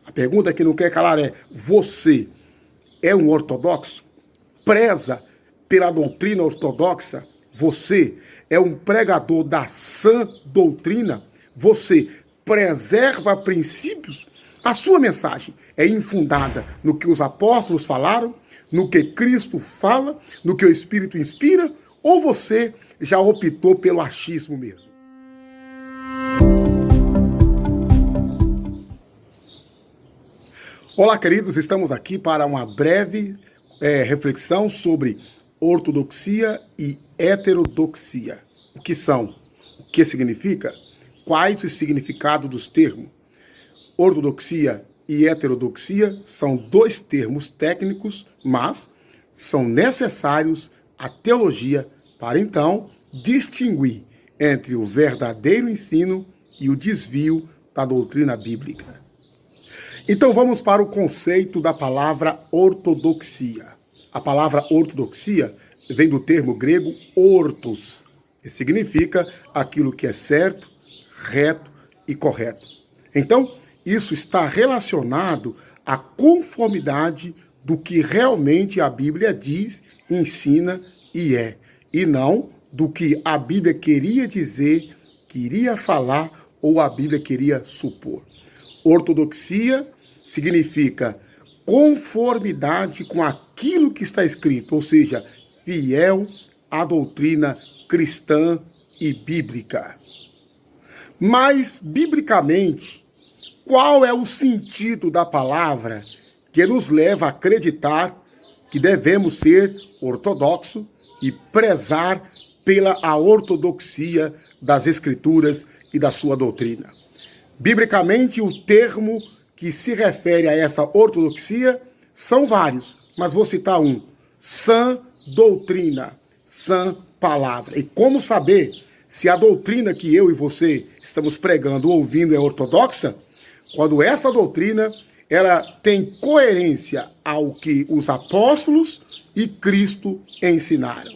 A pergunta que não quer calar é: você é um ortodoxo? Preza pela doutrina ortodoxa? Você é um pregador da sã doutrina? Você preserva princípios? A sua mensagem é infundada no que os apóstolos falaram, no que Cristo fala, no que o Espírito inspira? Ou você já optou pelo achismo mesmo? Olá, queridos, estamos aqui para uma breve reflexão sobre ortodoxia e heterodoxia. O que são? O que significa? Quais os significados dos termos? Ortodoxia e heterodoxia são dois termos técnicos, mas são necessários à teologia para, então, distinguir entre o verdadeiro ensino e o desvio da doutrina bíblica. Então vamos para o conceito da palavra ortodoxia. A palavra ortodoxia vem do termo grego ortos, que significa aquilo que é certo, reto e correto. Então, isso está relacionado à conformidade do que realmente a Bíblia diz, ensina e não do que a Bíblia queria dizer, queria falar ou a Bíblia queria supor. Ortodoxia significa conformidade com aquilo que está escrito, ou seja, fiel à doutrina cristã e bíblica. Mas, biblicamente, qual é o sentido da palavra que nos leva a acreditar que devemos ser ortodoxos e prezar pela a ortodoxia das Escrituras e da sua doutrina? Biblicamente, o termo que se refere a essa ortodoxia são vários, mas vou citar um: sã doutrina, sã palavra. E como saber se a doutrina que eu e você estamos pregando ou ouvindo é ortodoxa? Quando essa doutrina ela tem coerência ao que os apóstolos e Cristo ensinaram.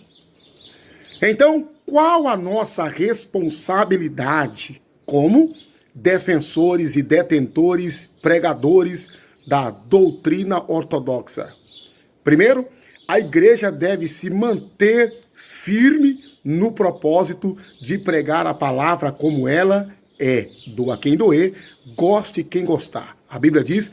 Então, qual a nossa responsabilidade como defensores e detentores, pregadores da doutrina ortodoxa? Primeiro, a igreja deve se manter firme no propósito de pregar a palavra como ela é. Doa quem doer, goste quem gostar. A Bíblia diz: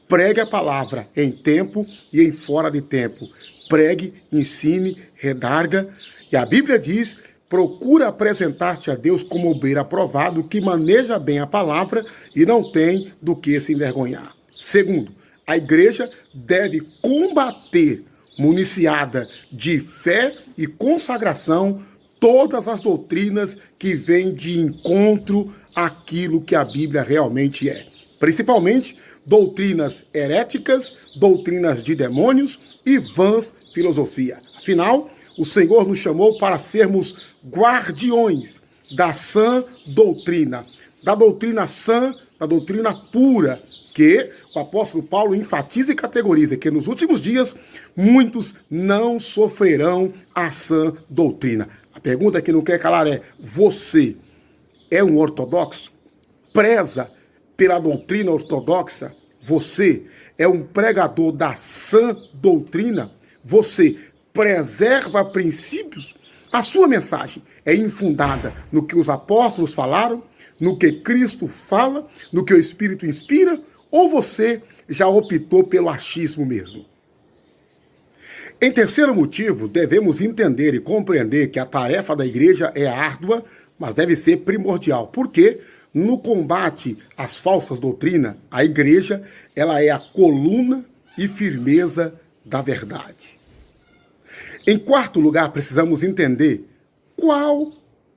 pregue a palavra em tempo e em fora de tempo. Pregue, ensine, redarga. E a Bíblia diz: procura apresentar-te a Deus como obreiro aprovado, que maneja bem a palavra e não tem do que se envergonhar. Segundo, a igreja deve combater, municiada de fé e consagração, todas as doutrinas que vêm de encontro àquilo que a Bíblia realmente é. Principalmente doutrinas heréticas, doutrinas de demônios e vãs filosofia. Afinal, o Senhor nos chamou para sermos guardiões da sã doutrina, da doutrina sã, da doutrina pura, que o apóstolo Paulo enfatiza e categoriza que nos últimos dias muitos não sofrerão a sã doutrina. A pergunta que não quer calar é: você é um ortodoxo? Preza pela doutrina ortodoxa? Você é um pregador da sã doutrina? Você preserva princípios? A sua mensagem é infundada no que os apóstolos falaram, no que Cristo fala, no que o Espírito inspira? Ou você já optou pelo achismo mesmo? Em terceiro motivo, devemos entender e compreender que a tarefa da igreja é árdua, mas deve ser primordial. Porque no combate às falsas doutrinas, a igreja ela é a coluna e firmeza da verdade. Em quarto lugar, precisamos entender qual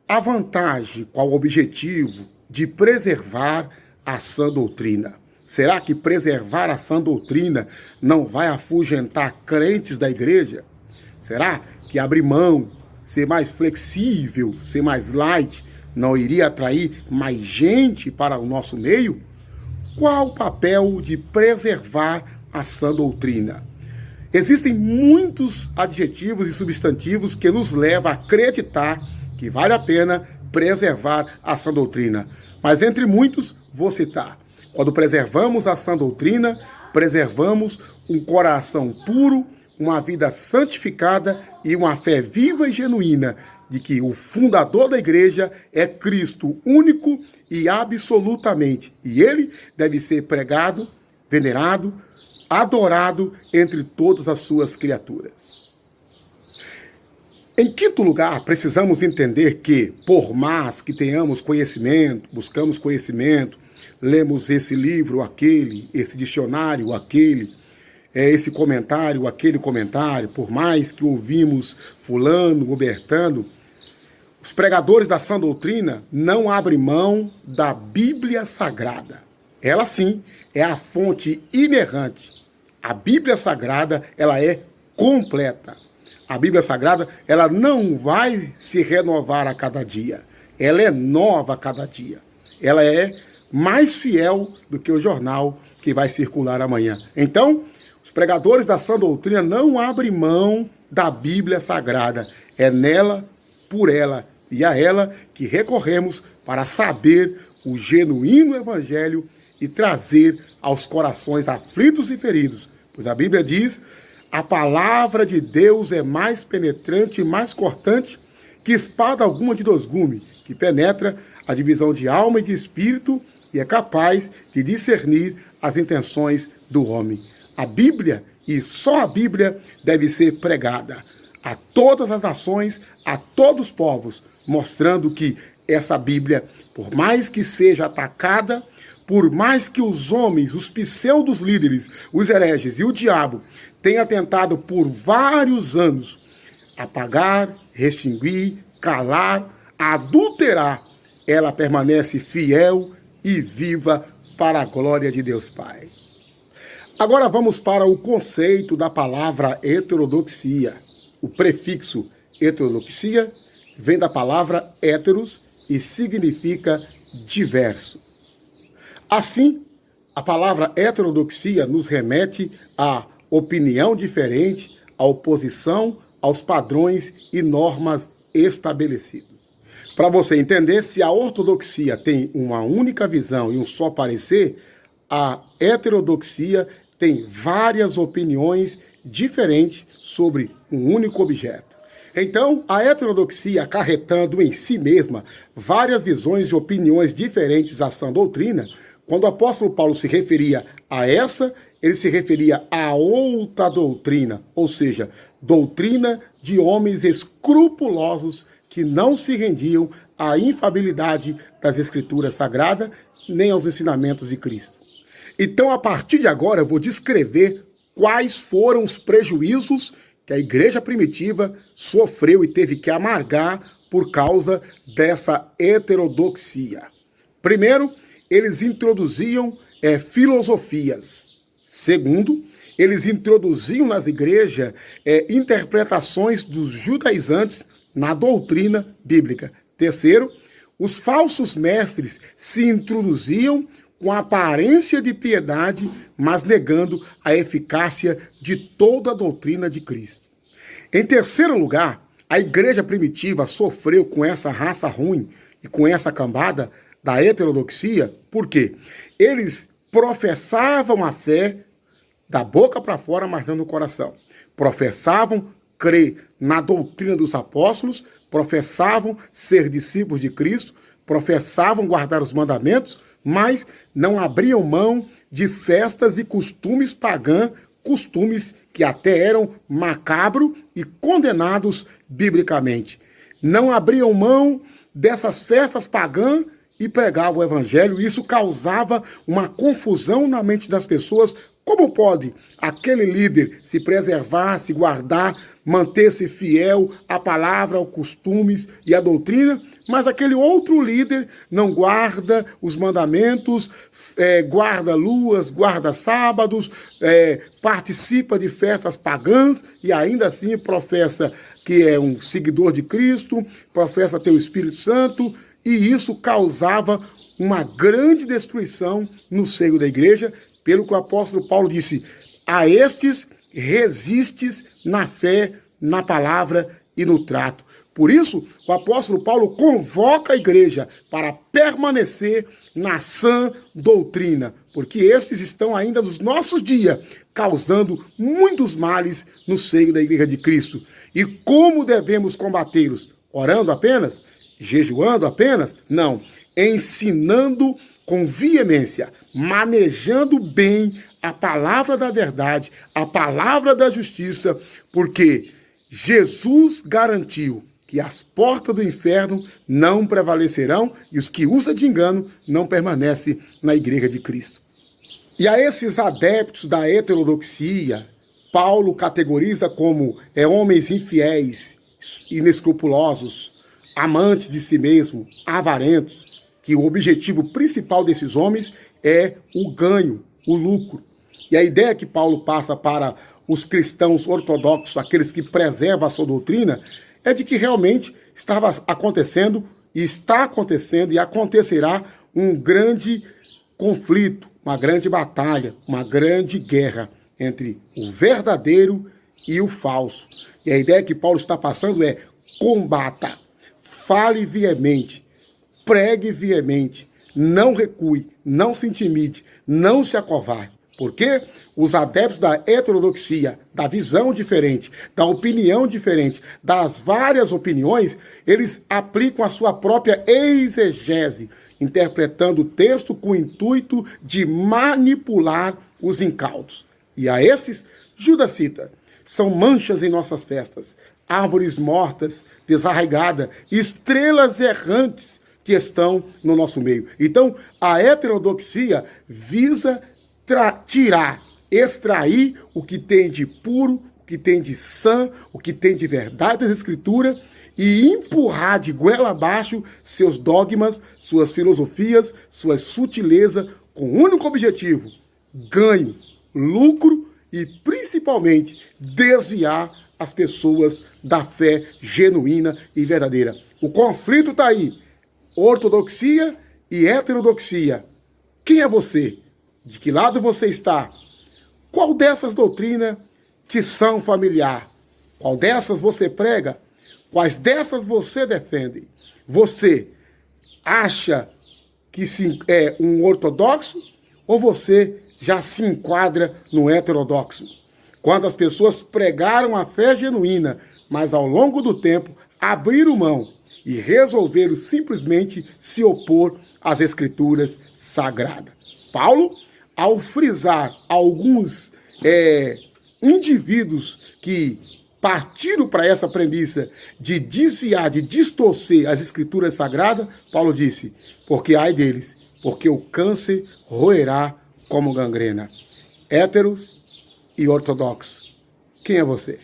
a vantagem, qual o objetivo de preservar a sã doutrina. Será que preservar a sã doutrina não vai afugentar crentes da igreja? Será que abrir mão, ser mais flexível, ser mais light, não iria atrair mais gente para o nosso meio? Qual o papel de preservar a sã doutrina? Existem muitos adjetivos e substantivos que nos levam a acreditar que vale a pena preservar a sã doutrina. Mas entre muitos, vou citar: Quando preservamos a sã doutrina, preservamos um coração puro, uma vida santificada e uma fé viva e genuína de que o fundador da igreja é Cristo único e absolutamente. E ele deve ser pregado, venerado, adorado entre todas as suas criaturas. Em quinto lugar, precisamos entender que, por mais que tenhamos conhecimento, buscamos conhecimento, lemos esse livro, aquele, esse dicionário, aquele, esse comentário, aquele comentário, por mais que ouvimos fulano, Bertano, os pregadores da sã doutrina não abrem mão da Bíblia Sagrada. Ela sim é a fonte inerrante. A Bíblia Sagrada, ela é completa. A Bíblia Sagrada, ela não vai se renovar a cada dia. Ela é nova a cada dia. Ela é mais fiel do que o jornal que vai circular amanhã. Então, os pregadores da sã doutrina não abrem mão da Bíblia Sagrada. É nela, por ela e a ela que recorremos para saber o genuíno Evangelho e trazer aos corações aflitos e feridos. Pois a Bíblia diz: a palavra de Deus é mais penetrante e mais cortante que espada alguma de dois gumes, que penetra a divisão de alma e de espírito e é capaz de discernir as intenções do homem. A Bíblia, e só a Bíblia, deve ser pregada a todas as nações, a todos os povos, mostrando que essa Bíblia, por mais que seja atacada, por mais que os homens, os pseudos líderes, os hereges e o diabo tenham tentado por vários anos apagar, extinguir, calar, adulterar, ela permanece fiel e viva para a glória de Deus Pai. Agora vamos para o conceito da palavra heterodoxia. O prefixo heterodoxia vem da palavra heteros e significa diverso. Assim, a palavra heterodoxia nos remete à opinião diferente, à oposição aos padrões e normas estabelecidos. Para você entender, se a ortodoxia tem uma única visão e um só parecer, a heterodoxia tem várias opiniões diferentes sobre um único objeto. Então, a heterodoxia, acarretando em si mesma várias visões e opiniões diferentes à sã doutrina, quando o apóstolo Paulo se referia a essa, ele se referia a outra doutrina, ou seja, doutrina de homens escrupulosos que não se rendiam à infabilidade das Escrituras Sagradas nem aos ensinamentos de Cristo. Então, a partir de agora, eu vou descrever quais foram os prejuízos que a igreja primitiva sofreu e teve que amargar por causa dessa heterodoxia. Primeiro, eles introduziam filosofias. Segundo, eles introduziam nas igrejas interpretações dos judaizantes na doutrina bíblica. Terceiro, os falsos mestres se introduziam com a aparência de piedade, mas negando a eficácia de toda a doutrina de Cristo. Em terceiro lugar, a igreja primitiva sofreu com essa raça ruim e com essa cambada da heterodoxia, porque eles professavam a fé da boca para fora, mas não no coração. Professavam crer na doutrina dos apóstolos, professavam ser discípulos de Cristo, professavam guardar os mandamentos, mas não abriam mão de festas e costumes pagãos, costumes que até eram macabros e condenados biblicamente. Não abriam mão dessas festas pagãs e pregavam o evangelho. Isso causava uma confusão na mente das pessoas. Como pode aquele líder se preservar, se guardar, manter-se fiel à palavra, aos costumes e à doutrina, mas aquele outro líder não guarda os mandamentos, guarda luas, guarda sábados, participa de festas pagãs e ainda assim professa que é um seguidor de Cristo, professa ter o Espírito Santo, e isso causava uma grande destruição no seio da igreja, pelo que o apóstolo Paulo disse: a estes resistes na fé, na palavra e no trato. Por isso, o apóstolo Paulo convoca a igreja para permanecer na sã doutrina, porque estes estão ainda nos nossos dias, causando muitos males no seio da igreja de Cristo. E como devemos combatê-los? Orando apenas? Jejuando apenas? Não. Ensinando com veemência, manejando bem a palavra da verdade, a palavra da justiça, porque Jesus garantiu que as portas do inferno não prevalecerão e os que usam de engano não permanecem na igreja de Cristo. E a esses adeptos da heterodoxia, Paulo categoriza como homens infiéis, inescrupulosos, amantes de si mesmo, avarentos, que o objetivo principal desses homens é o ganho, o lucro. E a ideia que Paulo passa para os cristãos ortodoxos, aqueles que preservam a sua doutrina, é de que realmente estava acontecendo, e está acontecendo, e acontecerá um grande conflito, uma grande batalha, uma grande guerra entre o verdadeiro e o falso. E a ideia que Paulo está passando é: combata, fale veemente, pregue veemente, não recue, não se intimide, não se acovarde. Porque os adeptos da heterodoxia, da visão diferente, da opinião diferente, das várias opiniões, eles aplicam a sua própria exegese, interpretando o texto com o intuito de manipular os incautos. E a esses, Judas cita: são manchas em nossas festas, árvores mortas, desarraigadas, estrelas errantes que estão no nosso meio. Então, a heterodoxia visa tirar, extrair o que tem de puro, o que tem de sã, o que tem de verdade das Escrituras e empurrar de goela abaixo seus dogmas, suas filosofias, suas sutilezas, com o único objetivo: ganho, lucro e, principalmente, desviar as pessoas da fé genuína e verdadeira. O conflito está aí: ortodoxia e heterodoxia. Quem é você? De que lado você está? Qual dessas doutrinas te são familiar? Qual dessas você prega? Quais dessas você defende? Você acha que é um ortodoxo ou você já se enquadra no heterodoxo? Quantas pessoas pregaram a fé genuína, mas ao longo do tempo abriram mão e resolveram simplesmente se opor às Escrituras sagradas? Paulo, ao frisar alguns indivíduos que partiram para essa premissa de desviar, de distorcer as Escrituras sagradas, Paulo disse: porque ai deles, porque o câncer roerá como gangrena. Héteros e ortodoxos. Quem é você?